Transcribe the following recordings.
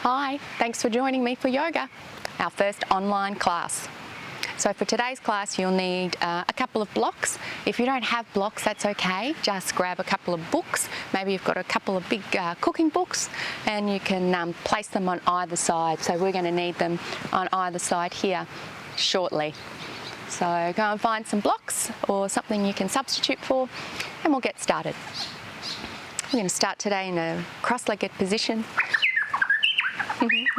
Hi, thanks for joining me for yoga, our first online class. So for today's class you'll need a couple of blocks. If you don't have blocks, that's okay. Just grab a couple of books. Maybe you've got a couple of big cooking books and you can place them on either side. So we're going to need them on either side here shortly. So go and find some blocks or something you can substitute for and we'll get started. We're going to start today in a cross-legged position.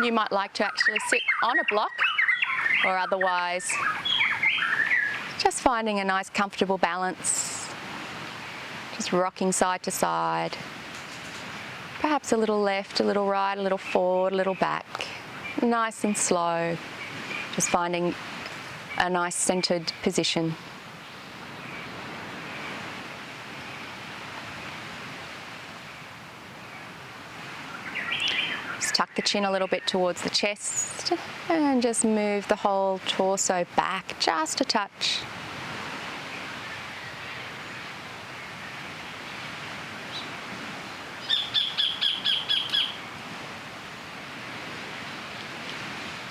You might like to actually sit on a block or otherwise just finding a nice comfortable balance, just rocking side to side, perhaps a little left, a little right, a little forward, a little back, nice and slow, just finding a nice centered position. Tuck the chin a little bit towards the chest and just move the whole torso back just a touch.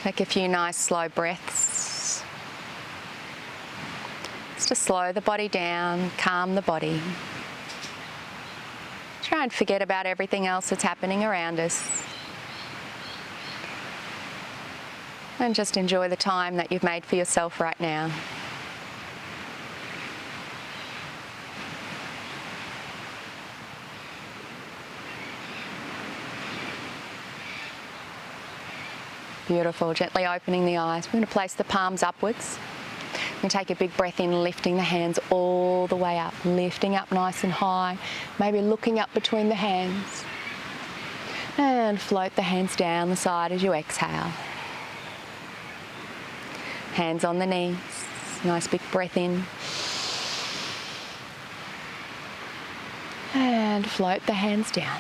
Take a few nice slow breaths. Just to slow the body down, calm the body. Try and forget about everything else that's happening around us. And just enjoy the time that you've made for yourself right now. Beautiful, gently opening the eyes. We're going to place the palms upwards. We're going to take a big breath in, lifting the hands all the way up, lifting up nice and high, maybe looking up between the hands. And float the hands down the side as you exhale. Hands on the knees, nice big breath in. And float the hands down.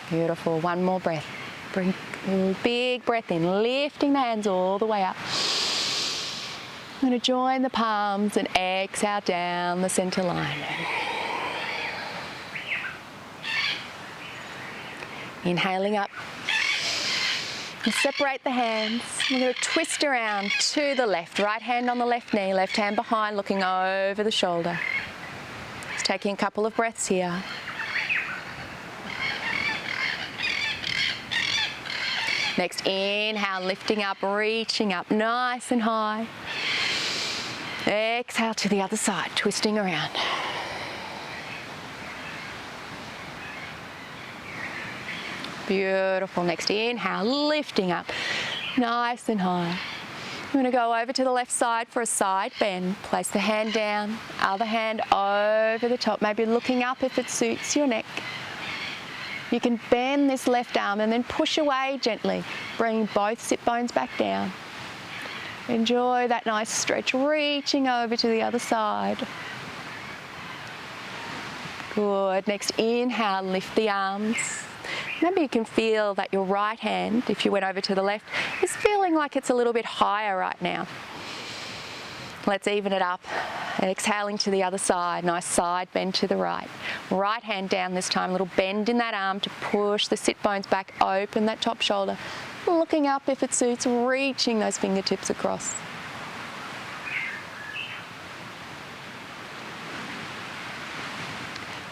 Beautiful, one more breath. Bring a big breath in, lifting the hands all the way up. I'm going to join the palms and exhale down the center line. Inhaling up. And separate the hands. We're going to twist around to the left. Right hand on the left knee, left hand behind, looking over the shoulder. Just taking a couple of breaths here. Next, inhale, lifting up, reaching up, nice and high. Exhale to the other side, twisting around. Beautiful. Next, inhale, lifting up, nice and high. I'm going to go over to the left side for a side bend. Place the hand down, other hand over the top, maybe looking up if it suits your neck. You can bend this left arm and then push away gently, bringing both sit bones back down. Enjoy that nice stretch, reaching over to the other side. Good. Next, inhale, lift the arms. Maybe you can feel that your right hand, if you went over to the left, is feeling like it's a little bit higher right now. Let's even it up. Exhaling to the other side, nice side bend to the right. Right hand down this time, a little bend in that arm to push the sit bones back, open that top shoulder. Looking up if it suits, reaching those fingertips across.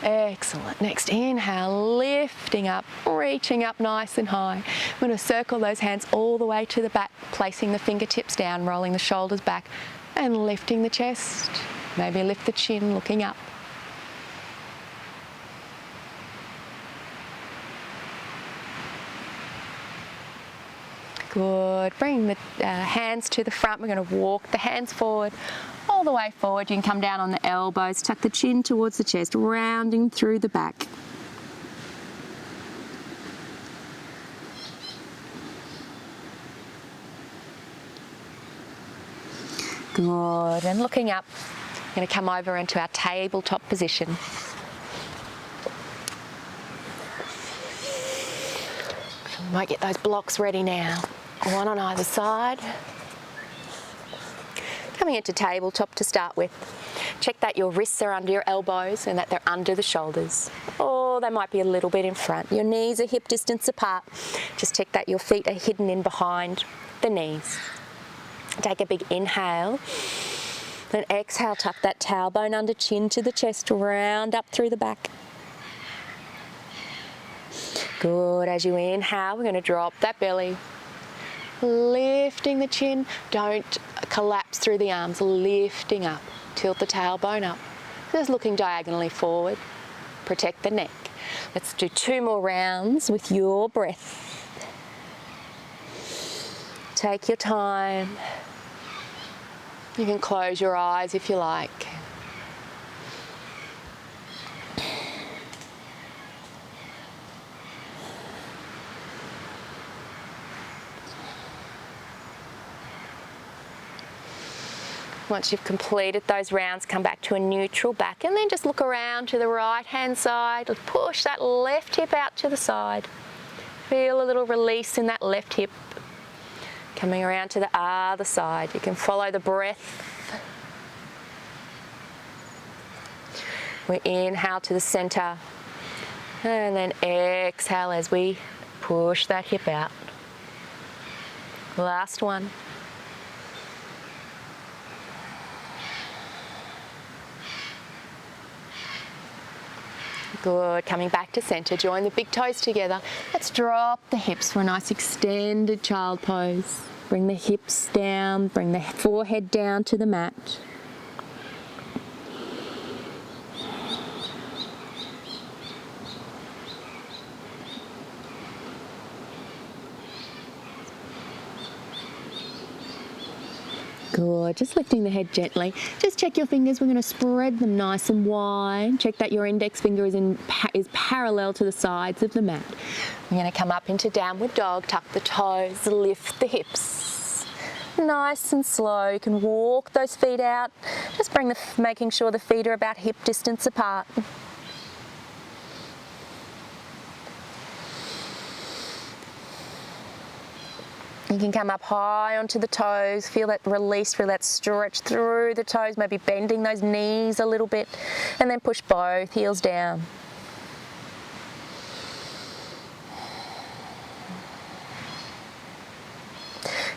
Excellent. Next, inhale, lifting up, reaching up nice and high. We're going to circle those hands all the way to the back, placing the fingertips down, rolling the shoulders back, and lifting the chest. Maybe lift the chin, looking up. Good. Bring the hands to the front. We're going to walk the hands forward, all the way forward. You can come down on the elbows, tuck the chin towards the chest, rounding through the back. Good. And looking up, we're going to come over into our tabletop position. We might get those blocks ready now. One on either side. Coming into tabletop to start with. Check that your wrists are under your elbows and that they're under the shoulders. All or they might be a little bit in front. Your knees are hip distance apart. Just check that your feet are hidden in behind the knees. Take a big inhale. Then exhale, tuck that tailbone under chin to the chest, round up through the back. Good. As you inhale, we're going to drop that belly. Lifting the chin. Don't collapse through the arms. Lifting up. Tilt the tailbone up. Just looking diagonally forward. Protect the neck. Let's do 2 more rounds with your breath. Take your time. You can close your eyes if you like. Once you've completed those rounds, come back to a neutral back and then just look around to the right-hand side. Push that left hip out to the side. Feel a little release in that left hip. Coming around to the other side. You can follow the breath. We inhale to the center. And then exhale as we push that hip out. Last one. Good. Coming back to center. Join the big toes together. Let's drop the hips for a nice extended child pose. Bring the hips down. Bring the forehead down to the mat. Good. Just lifting the head gently. Just check your fingers. We're going to spread them nice and wide. Check that your index finger is parallel to the sides of the mat. We're going to come up into downward dog. Tuck the toes. Lift the hips. Nice and slow. You can walk those feet out. Just making sure the feet are about hip distance apart. You can come up high onto the toes, feel that release, feel that stretch through the toes, maybe bending those knees a little bit, and then push both heels down.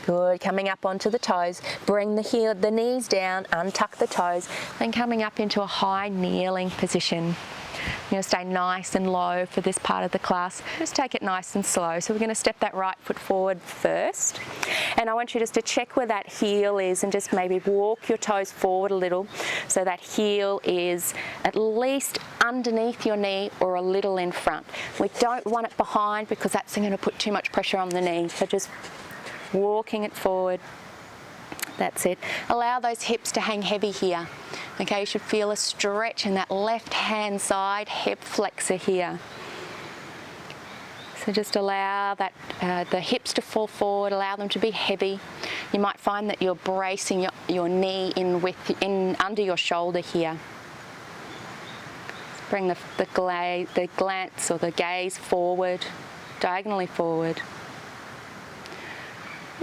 Good, coming up onto the toes, bring the knees down, untuck the toes, then coming up into a high kneeling position. You're going to stay nice and low for this part of the class. Just take it nice and slow. So we're going to step that right foot forward first. And I want you just to check where that heel is and just maybe walk your toes forward a little so that heel is at least underneath your knee or a little in front. We don't want it behind because that's going to put too much pressure on the knee. So just walking it forward. That's it. Allow those hips to hang heavy here. Okay, you should feel a stretch in that left hand side hip flexor here. So just allow that the hips to fall forward, allow them to be heavy. You might find that you're bracing your knee in under your shoulder here. Bring the glance or the gaze forward, diagonally forward.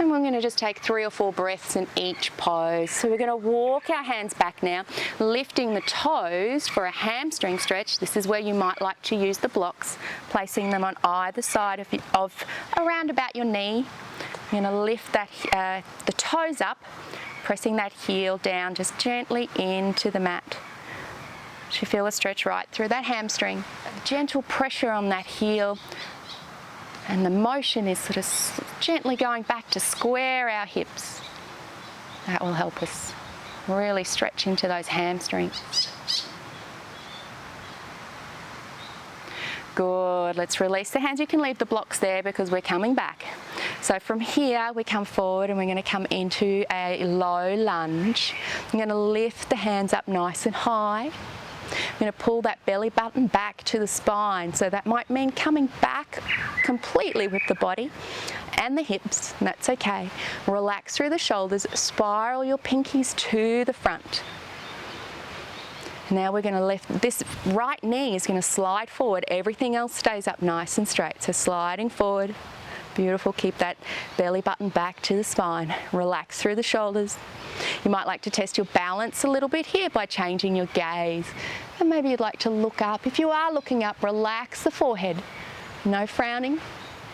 And we're going to just take 3 or 4 breaths in each pose. So we're going to walk our hands back now, lifting the toes for a hamstring stretch. This is where you might like to use the blocks, placing them on either side of around about your knee. You're going to lift that the toes up, pressing that heel down just gently into the mat. You feel a stretch right through that hamstring. Gentle pressure on that heel. And the motion is sort of gently going back to square our hips. That will help us really stretch into those hamstrings. Good. Let's release the hands. You can leave the blocks there because we're coming back. So from here, we come forward and we're going to come into a low lunge. I'm going to lift the hands up nice and high. I'm going to pull that belly button back to the spine. So that might mean coming back completely with the body and the hips, and that's okay. Relax through the shoulders, spiral your pinkies to the front. Now we're going to lift, this right knee is going to slide forward, everything else stays up nice and straight. So sliding forward, Beautiful. Keep that belly button back to the spine. Relax through the shoulders. You might like to test your balance a little bit here by changing your gaze. And maybe you'd like to look up. If you are looking up, relax the forehead. No frowning,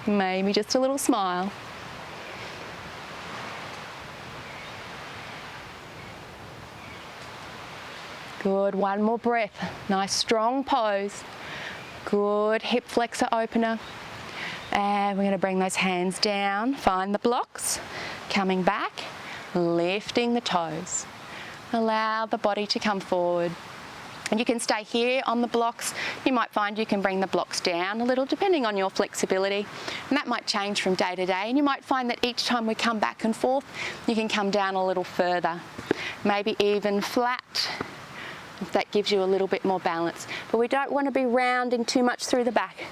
maybe just a little smile. Good, one more breath. Nice strong pose. Good, hip flexor opener. And we're going to bring those hands down, find the blocks, coming back, lifting the toes. Allow the body to come forward. And you can stay here on the blocks. You might find you can bring the blocks down a little depending on your flexibility. And that might change from day to day. And you might find that each time we come back and forth, you can come down a little further. Maybe even flat, if that gives you a little bit more balance. But we don't want to be rounding too much through the back.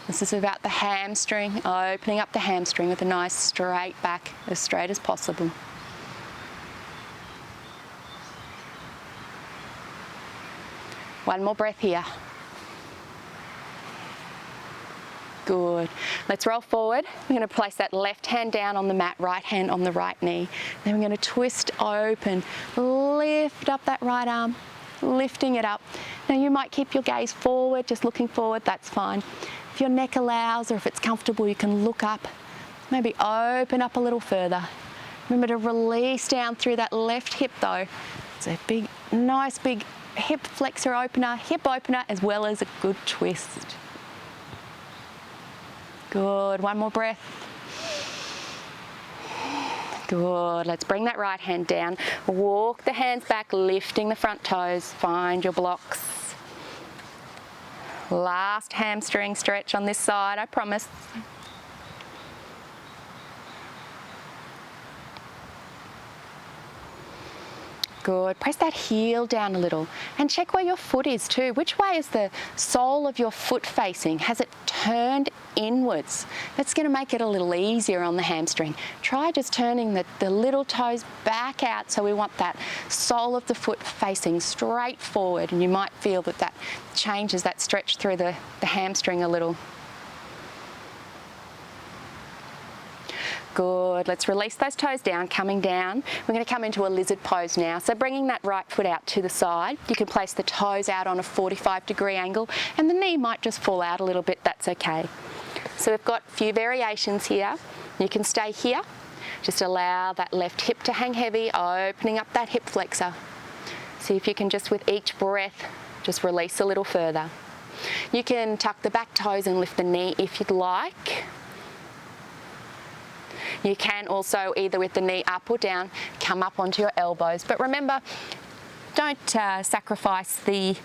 This is about the hamstring, opening up the hamstring with a nice straight back, as straight as possible. One more breath here. Good. Let's roll forward. We're going to place that left hand down on the mat, right hand on the right knee. Then we're going to twist open, lift up that right arm, lifting it up. Now you might keep your gaze forward, just looking forward, that's fine. If your neck allows or if it's comfortable, you can look up, maybe open up a little further. Remember to release down through that left hip though. It's a big, nice big hip flexor opener, hip opener, as well as a good twist. Good, one more breath. Good, let's bring that right hand down. Walk the hands back, lifting the front toes. Find your blocks. Last hamstring stretch on this side, I promise. Good. Press that heel down a little and check where your foot is too. Which way is the sole of your foot facing? Has it turned inwards? That's going to make it a little easier on the hamstring. Try just turning the little toes back out, so we want that sole of the foot facing straight forward, and you might feel that that changes that stretch through the hamstring a little. Good, let's release those toes down, coming down. We're going to come into a lizard pose now. So bringing that right foot out to the side, you can place the toes out on a 45-degree angle, and the knee might just fall out a little bit, that's okay. So we've got a few variations here. You can stay here, just allow that left hip to hang heavy, opening up that hip flexor. See if you can just with each breath, just release a little further. You can tuck the back toes and lift the knee if you'd like. You can also, either with the knee up or down, come up onto your elbows. But remember, don't sacrifice the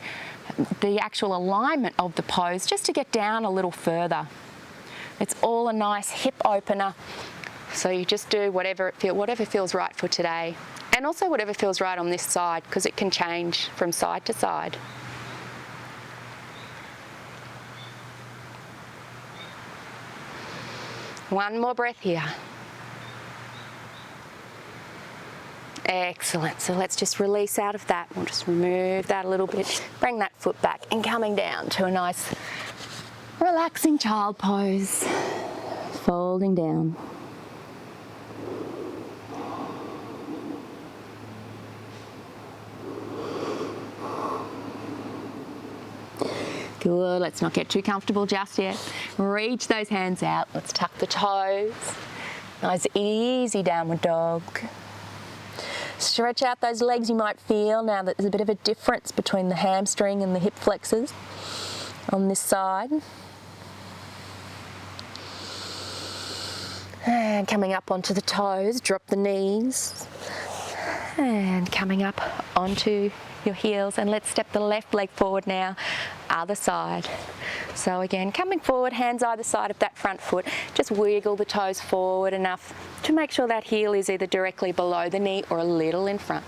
actual alignment of the pose just to get down a little further. It's all a nice hip opener. So you just do whatever feels right for today. And also whatever feels right on this side, because it can change from side to side. One more breath here. Excellent. So let's just release out of that. We'll just remove that a little bit. Bring that foot back and coming down to a nice relaxing child pose. Folding down. Good. Let's not get too comfortable just yet. Reach those hands out. Let's tuck the toes. Nice easy downward dog. Stretch out those legs. You might feel now that there's a bit of a difference between the hamstring and the hip flexors on this side. And coming up onto the toes, drop the knees. And coming up onto your heels, and let's step the left leg forward now, other side. So again, coming forward, hands either side of that front foot, just wiggle the toes forward enough to make sure that heel is either directly below the knee or a little in front.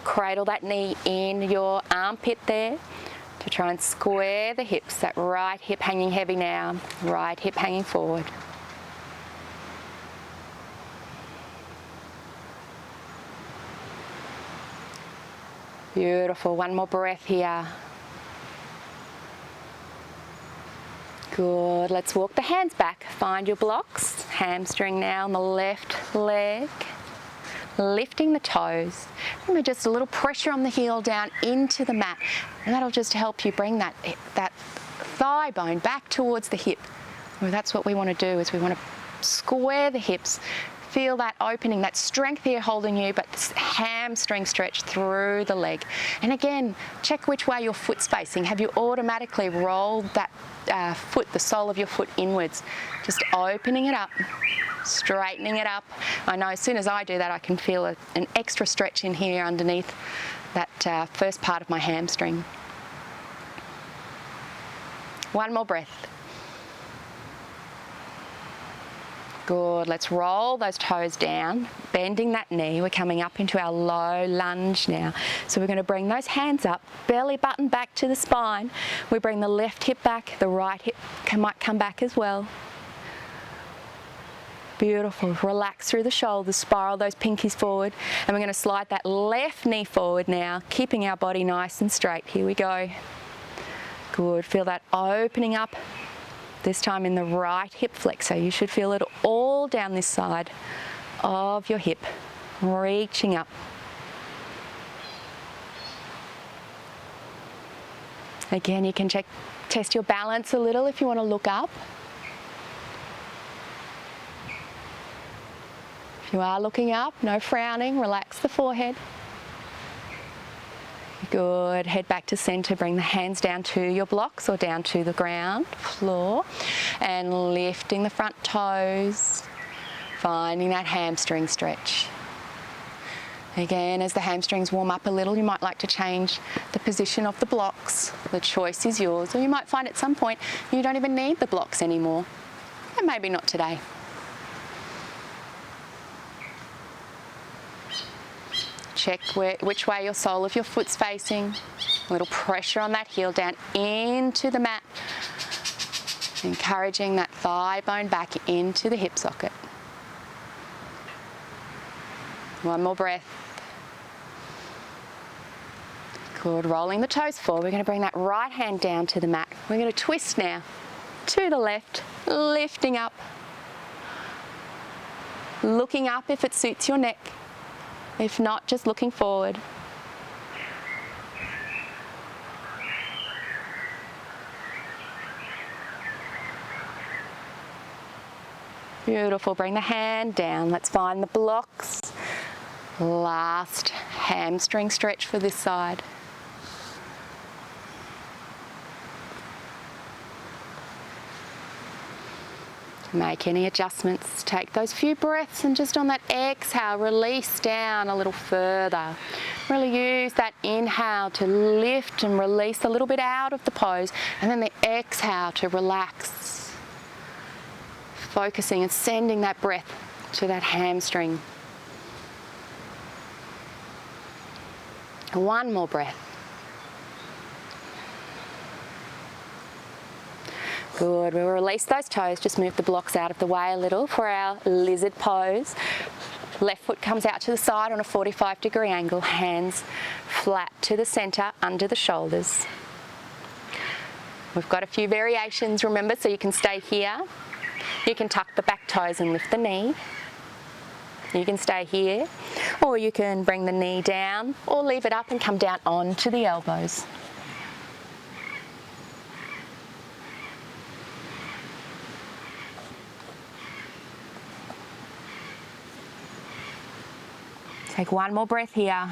Cradle that knee in your armpit there to try and square the hips, that right hip hanging heavy now, right hip hanging forward. Beautiful. One more breath here. Good. Let's walk the hands back. Find your blocks. Hamstring now on the left leg. Lifting the toes. Remember, just a little pressure on the heel down into the mat, and that'll just help you bring that thigh bone back towards the hip. Well, that's what we want to do, is we want to square the hips. Feel that opening, that strength here holding you, but this hamstring stretch through the leg. And again, check which way your foot's facing. Have you automatically rolled that foot, the sole of your foot inwards? Just opening it up, straightening it up. I know as soon as I do that, I can feel an extra stretch in here underneath that first part of my hamstring. One more breath. Good. Let's roll those toes down, bending that knee. We're coming up into our low lunge now. So we're going to bring those hands up, belly button back to the spine. We bring the left hip back, the right hip might come back as well. Beautiful. Relax through the shoulders, spiral those pinkies forward. And we're going to slide that left knee forward now, keeping our body nice and straight. Here we go. Good. Feel that opening up. This time in the right hip flexor. You should feel it all down this side of your hip, reaching up. Again, you can test your balance a little if you want to look up. If you are looking up, no frowning, relax the forehead. Good. Head back to center. Bring the hands down to your blocks or down to the ground, floor, and lifting the front toes, finding that hamstring stretch. Again, as the hamstrings warm up a little, you might like to change the position of the blocks. The choice is yours, or you might find at some point you don't even need the blocks anymore, and maybe not today. Check which way your sole of your foot's facing. A little pressure on that heel down into the mat. Encouraging that thigh bone back into the hip socket. One more breath. Good. Rolling the toes forward. We're going to bring that right hand down to the mat. We're going to twist now to the left, lifting up. Looking up if it suits your neck. If not, just looking forward. Beautiful. Bring the hand down. Let's find the blocks. Last hamstring stretch for this side. Make any adjustments. Take those few breaths and just on that exhale, release down a little further. Really use that inhale to lift and release a little bit out of the pose, and then the exhale to relax. Focusing and sending that breath to that hamstring. One more breath. Good. We'll release those toes. Just move the blocks out of the way a little for our lizard pose. Left foot comes out to the side on a 45-degree angle. Hands flat to the center, under the shoulders. We've got a few variations, remember, so you can stay here. You can tuck the back toes and lift the knee. You can stay here, or you can bring the knee down, or leave it up and come down onto the elbows. Take one more breath here.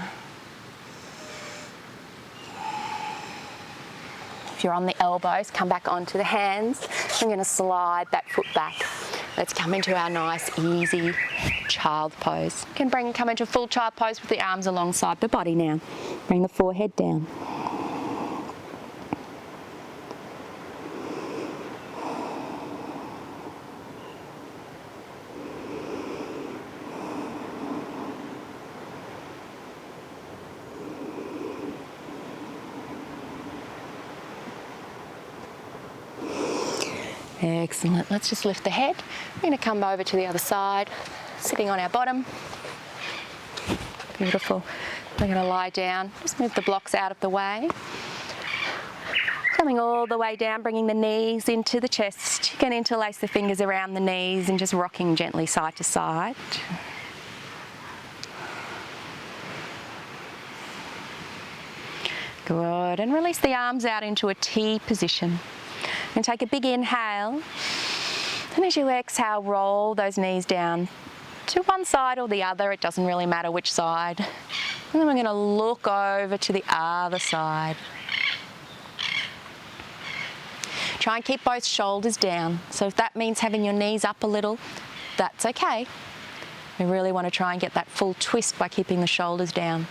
If you're on the elbows, come back onto the hands. I'm going to slide that foot back. Let's come into our nice, easy child pose. You can come into full child pose with the arms alongside the body now. Bring the forehead down. Excellent. Let's just lift the head. We're going to come over to the other side, sitting on our bottom. Beautiful. We're going to lie down. Just move the blocks out of the way. So Coming all the way down, bringing the knees into the chest. You can interlace the fingers around the knees and just rocking gently side to side. Good, and release the arms out into a T position. And take a big inhale, and as you exhale, roll those knees down to one side or the other, it doesn't really matter which side. And then we're going to look over to the other side. Try and keep both shoulders down. So if that means having your knees up a little, that's okay. We really want to try and get that full twist by keeping the shoulders down.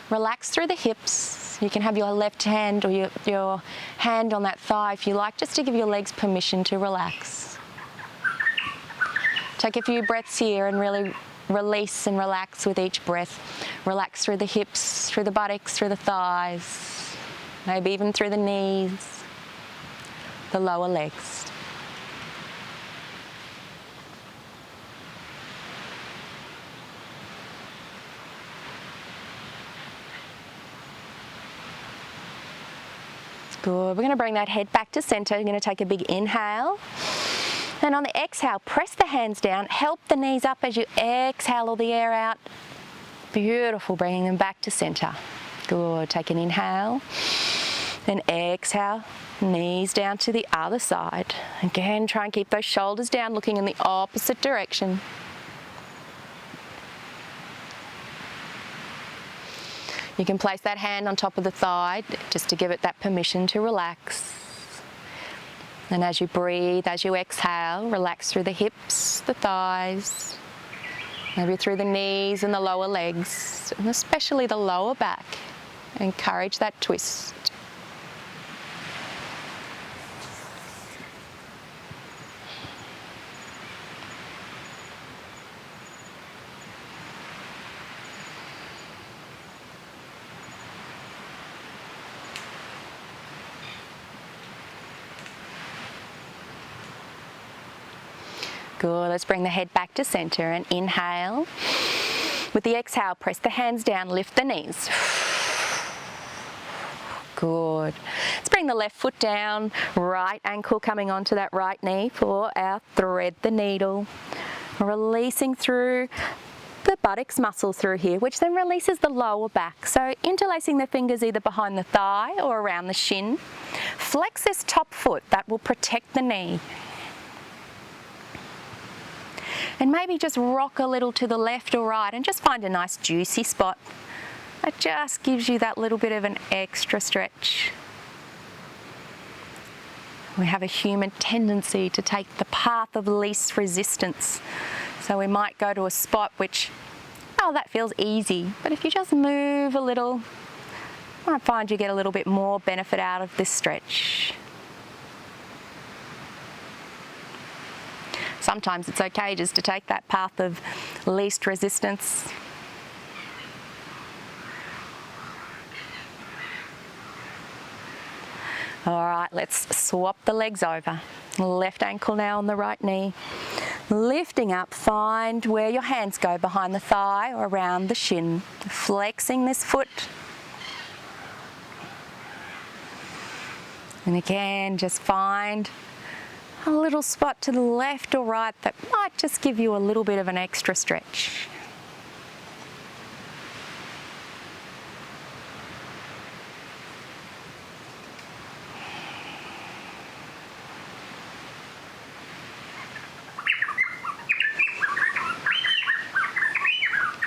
Relax through the hips. You can have your left hand or your hand on that thigh if you like, just to give your legs permission to relax. Take a few breaths here and really release and relax with each breath. Relax through the hips, through the buttocks, through the thighs, maybe even through the knees, the lower legs. Good. We're going to bring that head back to center. You're going to take a big inhale. And on the exhale, press the hands down. Help the knees up as you exhale all the air out. Beautiful. Bringing them back to center. Good. Take an inhale. Then exhale. Knees down to the other side. Again, try and keep those shoulders down, looking in the opposite direction. You can place that hand on top of the thigh just to give it that permission to relax. And as you breathe, as you exhale, relax through the hips, the thighs, maybe through the knees and the lower legs, and especially the lower back. Encourage that twist. Good, let's bring the head back to center and inhale. With the exhale, press the hands down, lift the knees. Good. Let's bring the left foot down, right ankle coming onto that right knee for our thread the needle. Releasing through the buttocks muscle through here, which then releases the lower back. So interlacing the fingers either behind the thigh or around the shin. Flex this top foot, that will protect the knee. And maybe just rock a little to the left or right and just find a nice juicy spot. It just gives you that little bit of an extra stretch. We have a human tendency to take the path of least resistance. So we might go to a spot which, oh, that feels easy. But if you just move a little, you might find you get a little bit more benefit out of this stretch. Sometimes it's okay just to take that path of least resistance. All right, let's swap the legs over. Left ankle now on the right knee. Lifting up, find where your hands go behind the thigh or around the shin. Flexing this foot. And again, just find a little spot to the left or right that might just give you a little bit of an extra stretch.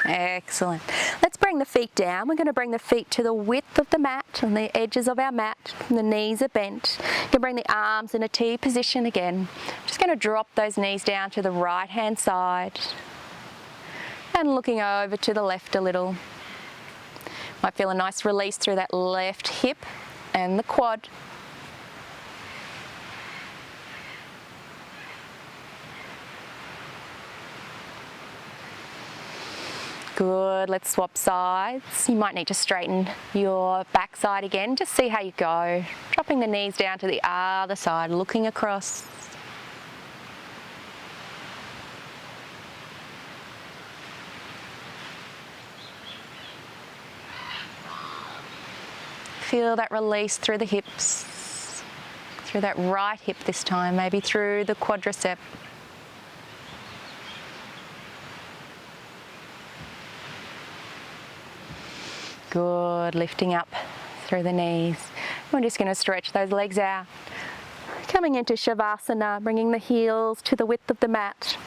Excellent. Let's bring the feet down. We're going to bring the feet to the width of the mat and the edges of our mat. The knees are bent. You can bring the arms in a T position again. Just going to drop those knees down to the right hand side and looking over to the left a little. Might feel a nice release through that left hip and the quad. Good, let's swap sides. You might need to straighten your back side again, just see how you go. Dropping the knees down to the other side, looking across. Feel that release through the hips, through that right hip this time, maybe through the quadricep. Good, lifting up through the knees. We're just going to stretch those legs out. Coming into Shavasana, bringing the heels to the width of the mat.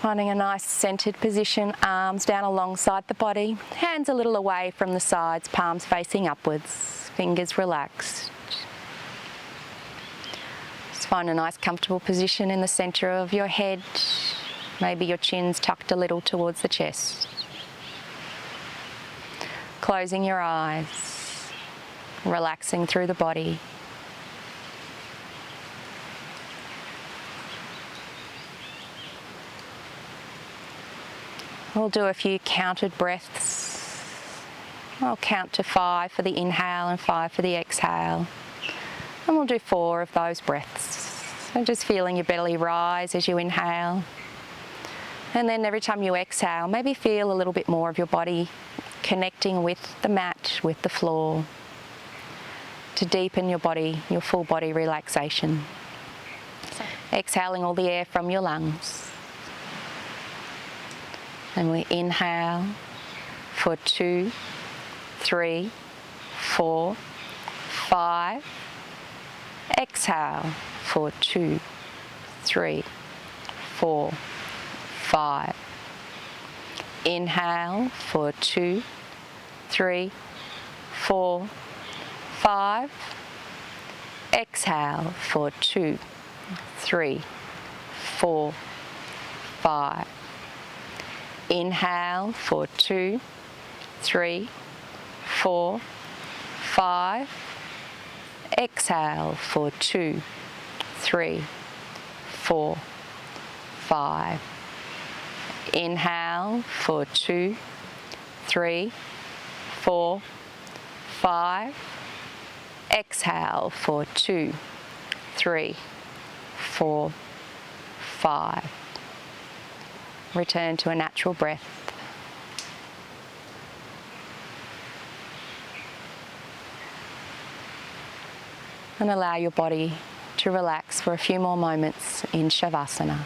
Finding a nice centered position, arms down alongside the body, hands a little away from the sides, palms facing upwards, fingers relaxed. Just find a nice comfortable position in the center of your head. Maybe your chin's tucked a little towards the chest. Closing your eyes, relaxing through the body. We'll do a few counted breaths. I'll count to 5 for the inhale and 5 for the exhale. And we'll do 4 of those breaths. So just feeling your belly rise as you inhale. And then every time you exhale, maybe feel a little bit more of your body connecting with the mat, with the floor, to deepen your body, your full body relaxation. Exhaling all the air from your lungs. And we inhale for 2, 3, 4, 5. Exhale for 2, 3, 4, 5. Inhale for 2, 3, 4, 5. Exhale for 2, 3, 4, 5. Inhale for 2, 3, 4, 5. Exhale for 2, 3, 4, 5. Inhale for 2, 3, 4, 5. Exhale for 2, 3, 4, 5. Return to a natural breath. And allow your body to relax for a few more moments in Shavasana.